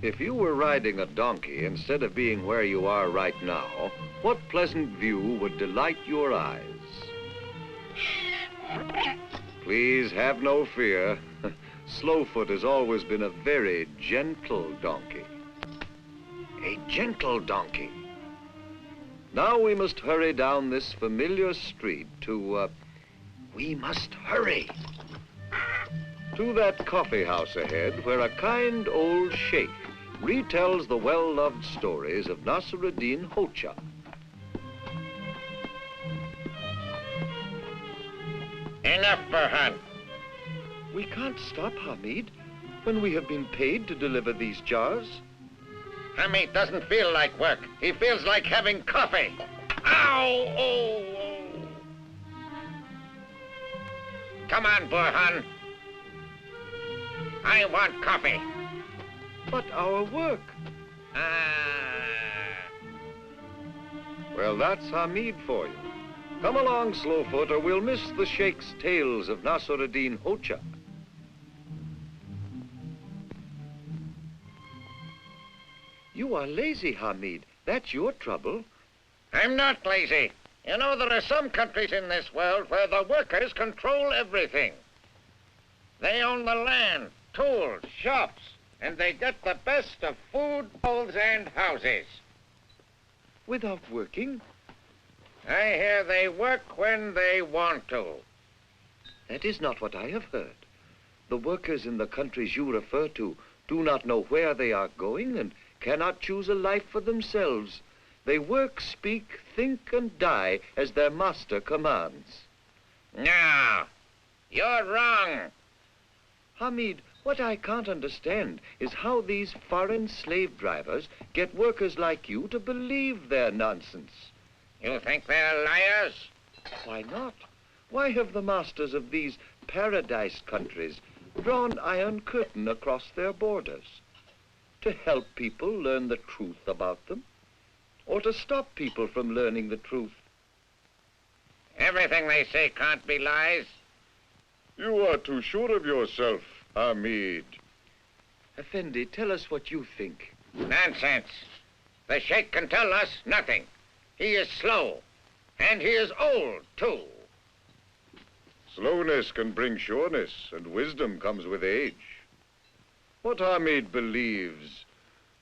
If you were riding a donkey instead of being where you are right now, what pleasant view would delight your eyes? Please have no fear. Slowfoot has always been a very gentle donkey. A gentle donkey. Now we must hurry down this familiar street to, we must hurry to that coffee house ahead where a kind old sheikh retells the well-loved stories of Nasr-ed-din Hoja. Enough, Bhan. We can't stop, Hamid, when we have been paid to deliver these jars. Hamid doesn't feel like work. He feels like having coffee. Ow! Oh, oh. Come on, Burhan. I want coffee. But our work. Well, that's Hamid for you. Come along, Slowfoot, or we'll miss the Sheikh's tales of Nasr-ed-din Hoja. You are lazy, Hamid. That's your trouble. I'm not lazy. You know, there are some countries in this world where the workers control everything. They own the land, tools, shops, and they get the best of food, clothes, and houses. Without working? I hear they work when they want to. That is not what I have heard. The workers in the countries you refer to do not know where they are going and cannot choose a life for themselves. They work, speak, think, and die as their master commands. No, you're wrong. Hamid, what I can't understand is how these foreign slave drivers get workers like you to believe their nonsense. You think they're liars? Why not? Why have the masters of these paradise countries drawn iron curtain across their borders? To help people learn the truth about them? Or to stop people from learning the truth? Everything they say can't be lies. You are too sure of yourself, Hamid. Effendi, tell us what you think. Nonsense. The Sheikh can tell us nothing. He is slow, and he is old, too. Slowness can bring sureness, and wisdom comes with age. What Hamid believes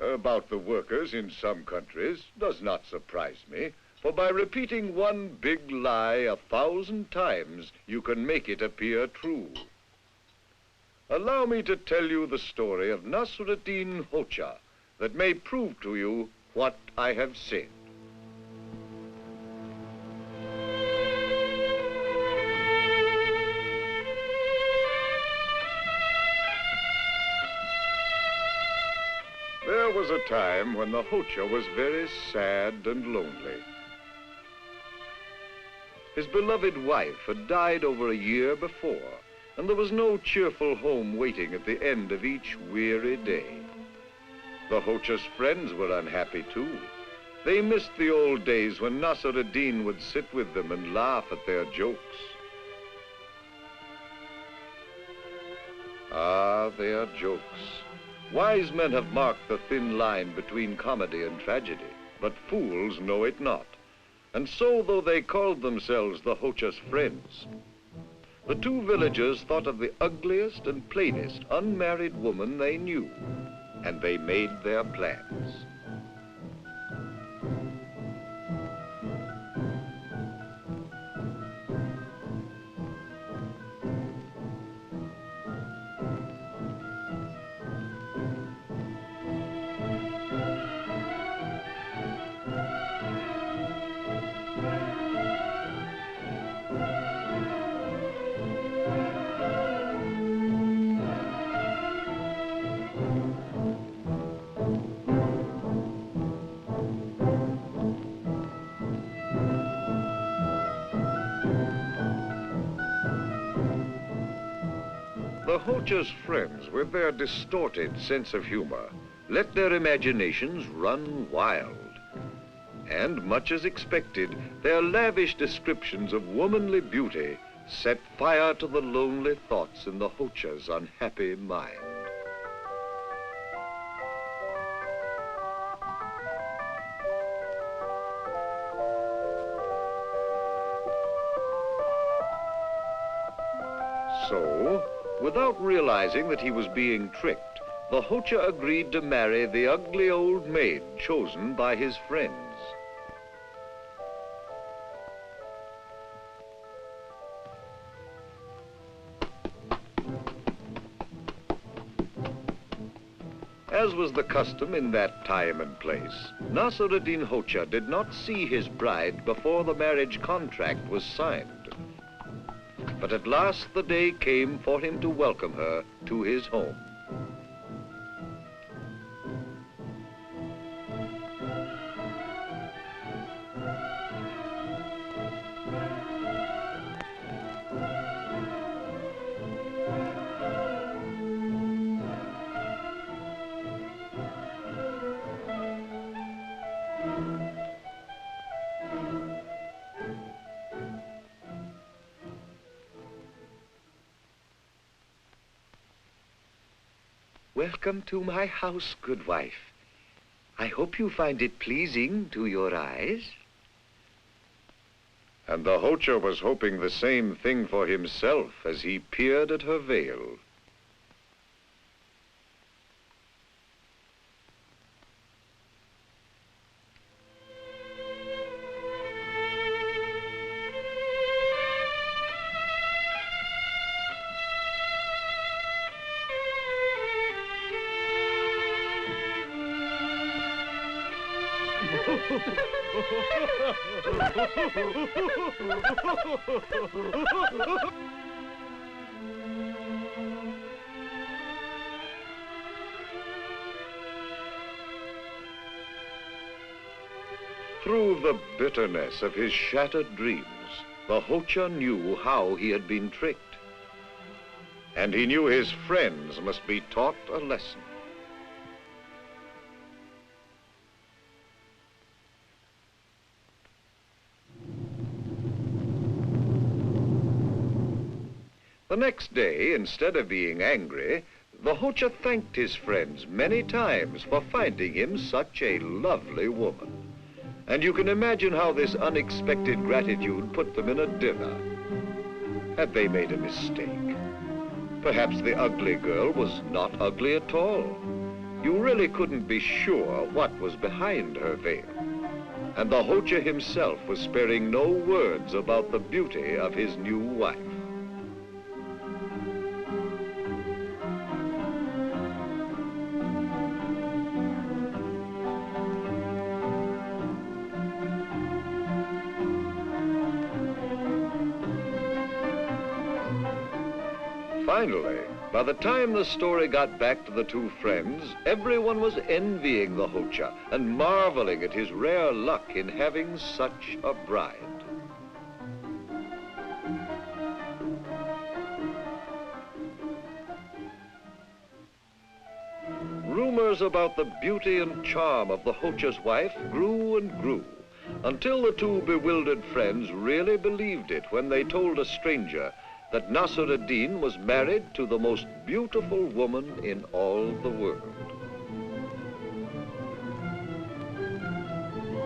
about the workers in some countries does not surprise me, for by repeating one big lie 1,000 times, you can make it appear true. Allow me to tell you the story of Nasr-ed-din Hoja that may prove to you what I have said. There was a time when the Hocha was very sad and lonely. His beloved wife had died over a year before, and there was no cheerful home waiting at the end of each weary day. The Hocha's friends were unhappy too. They missed the old days when Nasr-ed-din would sit with them and laugh at their jokes. Ah, their jokes. Wise men have marked the thin line between comedy and tragedy, but fools know it not. And so, though they called themselves the Hocha's friends, the two villagers thought of the ugliest and plainest unmarried woman they knew, and they made their plans. The Hocha's friends, with their distorted sense of humor, let their imaginations run wild. And, much as expected, their lavish descriptions of womanly beauty set fire to the lonely thoughts in the Hocha's unhappy mind. So, without realizing that he was being tricked, the Hocha agreed to marry the ugly old maid chosen by his friends. As was the custom in that time and place, Nasr-ed-din Hoja did not see his bride before the marriage contract was signed. But at last the day came for him to welcome her to his home. Welcome to my house, good wife. I hope you find it pleasing to your eyes. And the Hocha was hoping the same thing for himself as he peered at her veil. Through the bitterness of his shattered dreams, the Hocha knew how he had been tricked. And he knew his friends must be taught a lesson. The next day, instead of being angry, the Hocha thanked his friends many times for finding him such a lovely woman. And you can imagine how this unexpected gratitude put them in a dinner. Had they made a mistake? Perhaps the ugly girl was not ugly at all. You really couldn't be sure what was behind her veil. And the Hocha himself was sparing no words about the beauty of his new wife. Finally, by the time the story got back to the two friends, everyone was envying the Hocha and marveling at his rare luck in having such a bride. Rumors about the beauty and charm of the Hocha's wife grew and grew, until the two bewildered friends really believed it when they told a stranger that Nasr-ed-din was married to the most beautiful woman in all the world.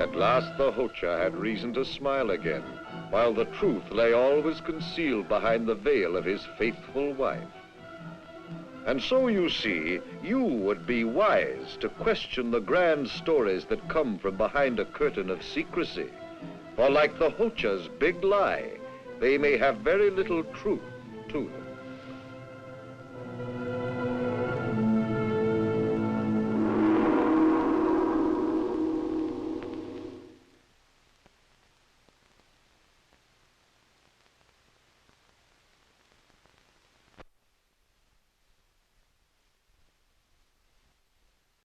At last the Hocha had reason to smile again, while the truth lay always concealed behind the veil of his faithful wife. And so you see, you would be wise to question the grand stories that come from behind a curtain of secrecy. For like the Hocha's big lie, they may have very little truth to them.